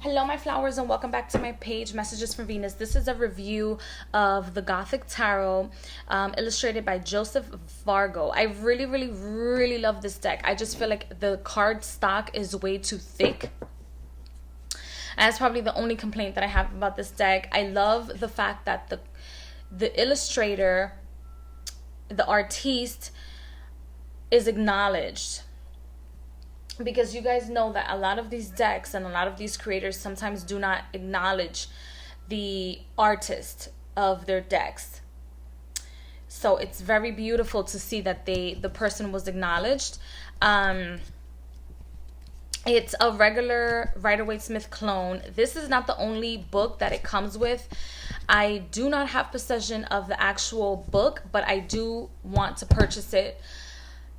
Hello, my flowers, and welcome back to my page, Messages from Venus. This is a review of the Gothic Tarot, illustrated by Joseph Vargo. I really, really, really love this deck. I just feel like the card stock is way too thick. And that's probably the only complaint that I have about this deck. I love the fact that the illustrator, the artiste, is acknowledged. Because you guys know that a lot of these decks and a lot of these creators sometimes do not acknowledge the artist of their decks. So it's very beautiful to see that the person was acknowledged. It's a regular Rider-Waite-Smith clone. This is not the only book that it comes with. I do not have possession of the actual book, but I do want to purchase it.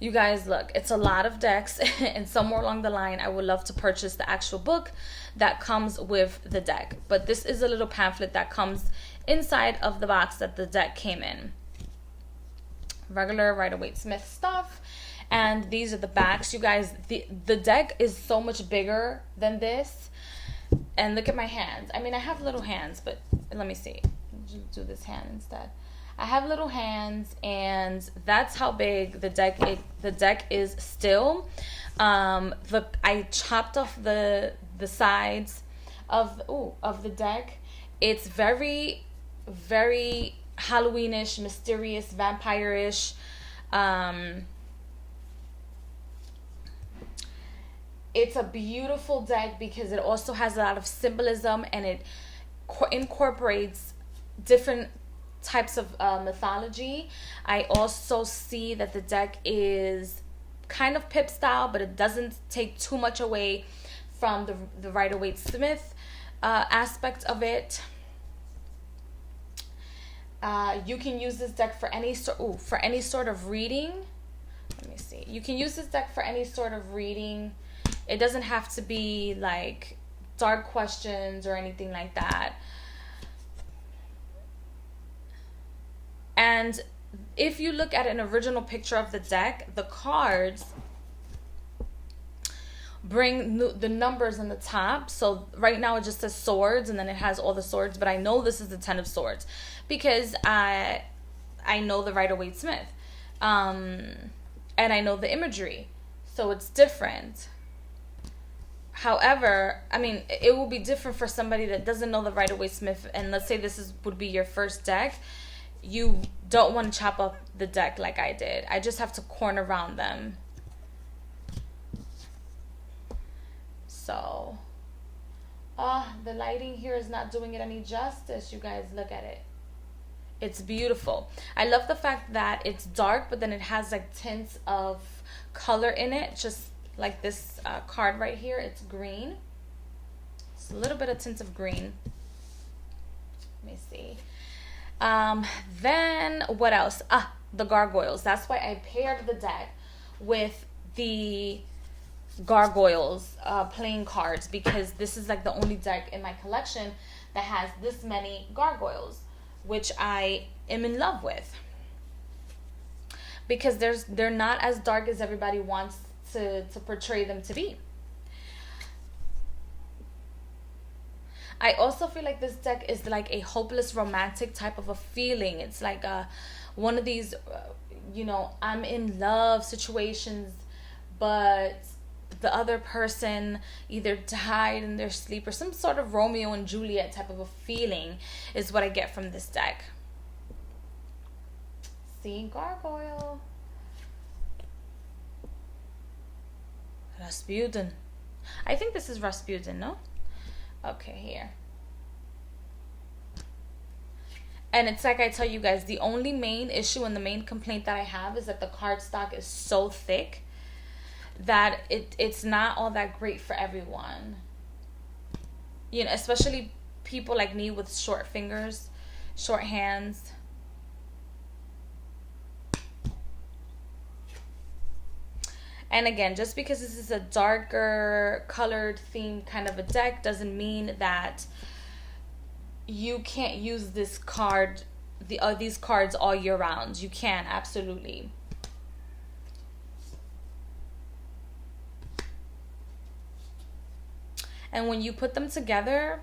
You guys, look, it's a lot of decks, and somewhere along the line, I would love to purchase the actual book that comes with the deck. But this is a little pamphlet that comes inside of the box that the deck came in. Regular Rider-Waite-Smith stuff. And these are the backs. You guys, the deck is so much bigger than this. And look at my hands. I mean, I have little hands, but let me see. Just do this hand instead. I have little hands, and that's how big the deck is still. I chopped off the sides of the deck. It's very, very Halloweenish, mysterious, vampire-ish. It's a beautiful deck because it also has a lot of symbolism, and it incorporates different types of mythology. I also see that the deck is kind of pip style, but it doesn't take too much away from the Rider-Waite-Smith aspect of it. You can use this deck for any sort of reading. Let me see. You can use this deck for any sort of reading. It doesn't have to be like dark questions or anything like that. And if you look at an original picture of the deck, the cards bring the numbers on the top. So right now it just says swords, and then it has all the swords. But I know this is the 10 of swords because I know the Rider-Waite-Smith. And I know the imagery. So it's different. However, I mean, it will be different for somebody that doesn't know the Rider-Waite-Smith. And let's say this would be your first deck. You don't want to chop up the deck like I did. I just have to corner around them. So, the lighting here is not doing it any justice. You guys, look at it. It's beautiful. I love the fact that it's dark, but then it has like tints of color in it. Just like this card right here. It's green. It's a little bit of tints of green. Let me see. Then what else? The gargoyles. That's why I paired the deck with the gargoyles playing cards, because this is like the only deck in my collection that has this many gargoyles, which I am in love with, because they're not as dark as everybody wants to portray them to be. I also feel like this deck is like a hopeless romantic type of a feeling. It's like one of these, I'm in love situations, but the other person either died in their sleep, or some sort of Romeo and Juliet type of a feeling is what I get from this deck. See, gargoyle. Rasputin. I think this is Rasputin, no? Okay, here. And it's like I tell you guys, the only main issue and the main complaint that I have is that the cardstock is so thick that it's not all that great for everyone. Especially people like me with short fingers, short hands. And again, just because this is a darker colored themed kind of a deck doesn't mean that you can't use this card, these cards all year round. You can, absolutely. And when you put them together,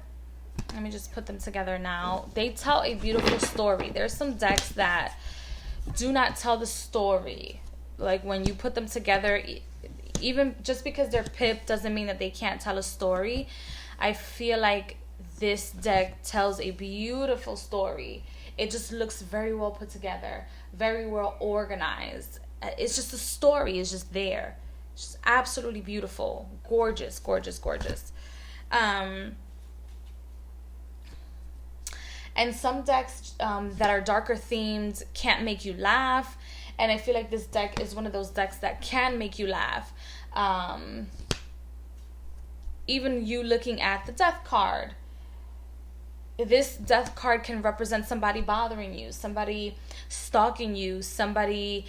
let me just put them together now. They tell a beautiful story. There's some decks that do not tell the story. Like when you put them together, even just because they're pip doesn't mean that they can't tell a story. I feel like this deck tells a beautiful story. It just looks very well put together, very well organized. It's just a story. It's just there. It's just absolutely beautiful. Gorgeous, gorgeous, gorgeous. And some decks that are darker themed can't make you laugh. And I feel like this deck is one of those decks that can make you laugh. Even you looking at the death card. This death card can represent somebody bothering you, somebody stalking you, somebody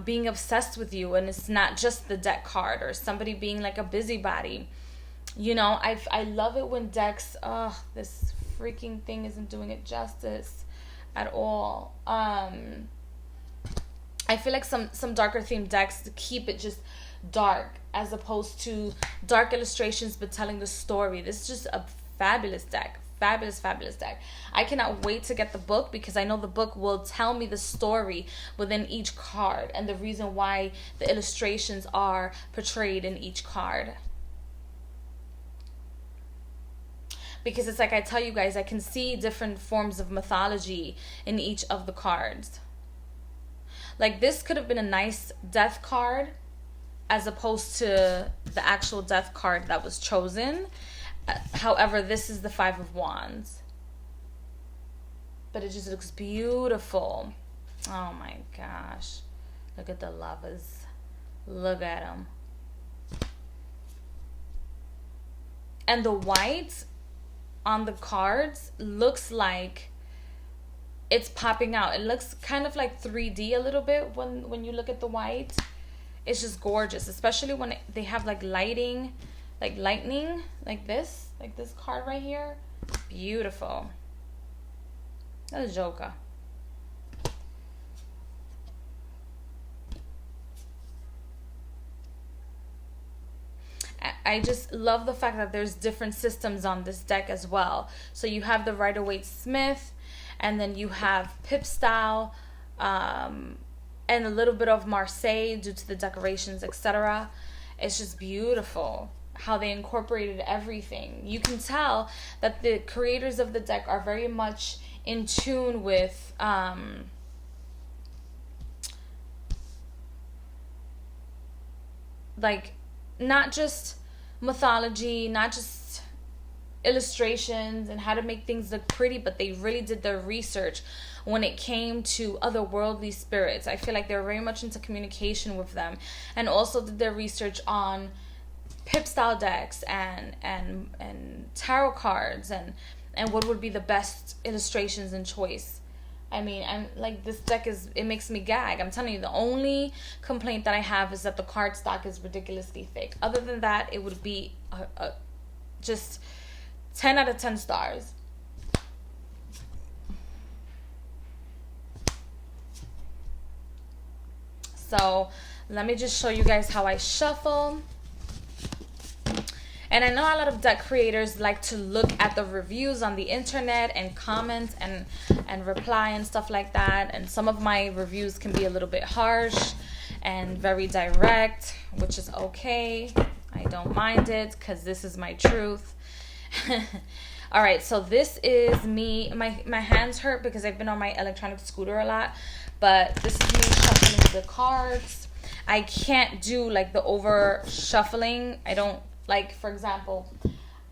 being obsessed with you, and it's not just the deck card, or somebody being like a busybody. You know, I love it when decks, this freaking thing isn't doing it justice at all. I feel like some darker themed decks keep it just dark, as opposed to dark illustrations but telling the story. This is just a fabulous deck. Fabulous, fabulous deck. I cannot wait to get the book, because I know the book will tell me the story within each card and the reason why the illustrations are portrayed in each card. Because it's like I tell you guys, I can see different forms of mythology in each of the cards. Like this could have been a nice death card as opposed to the actual death card that was chosen. However, this is the Five of Wands. But it just looks beautiful. Oh my gosh. Look at the lovers. Look at them. And the white on the cards looks like it's popping out. It looks kind of like 3D a little bit when you look at the white. It's just gorgeous, especially when they have like lighting, like lightning, like this card right here. Beautiful. That's a joker. I just love the fact that there's different systems on this deck as well. So you have the Rider-Waite-Smith, and then you have Pip style, and a little bit of Marseille due to the decorations, etc. It's just beautiful how they incorporated everything. You can tell that the creators of the deck are very much in tune with like not just mythology, not just illustrations and how to make things look pretty, but they really did their research when it came to otherworldly spirits. I feel like they're very much into communication with them, and also did their research on Pip style decks and tarot cards and what would be the best illustrations and choice. I mean, I'm like, this deck it makes me gag. I'm telling you, the only complaint that I have is that the card stock is ridiculously thick. Other than that, it would be just 10 out of 10 stars. So let me just show you guys how I shuffle. And I know a lot of deck creators like to look at the reviews on the internet and comment and reply and stuff like that. And some of my reviews can be a little bit harsh and very direct, which is okay. I don't mind it because this is my truth. All right, so this is me. My hands hurt because I've been on my electronic scooter a lot. But this is me shuffling the cards. I can't do like the over shuffling. I don't. Like, for example,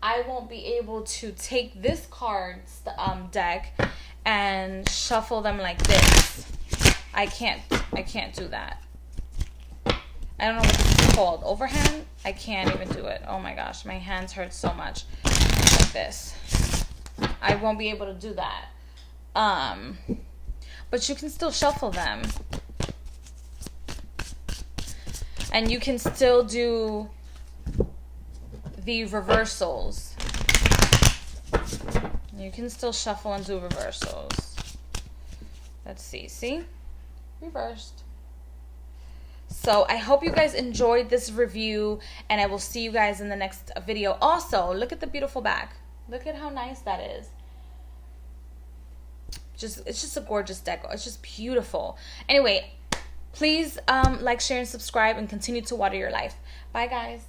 I won't be able to take this card's deck and shuffle them like this. I can't do that. I don't know what it's called. Overhand? I can't even do it. Oh my gosh, my hands hurt so much. Like this. I won't be able to do that. But you can still shuffle them. And you can still do the reversals. You can still shuffle and do reversals. Let's see. See? Reversed. So I hope you guys enjoyed this review, and I will see you guys in the next video. Also, look at the beautiful back. Look at how nice that is. It's just a gorgeous deck. It's just beautiful. Anyway, please like, share, and subscribe, and continue to water your life. Bye, guys.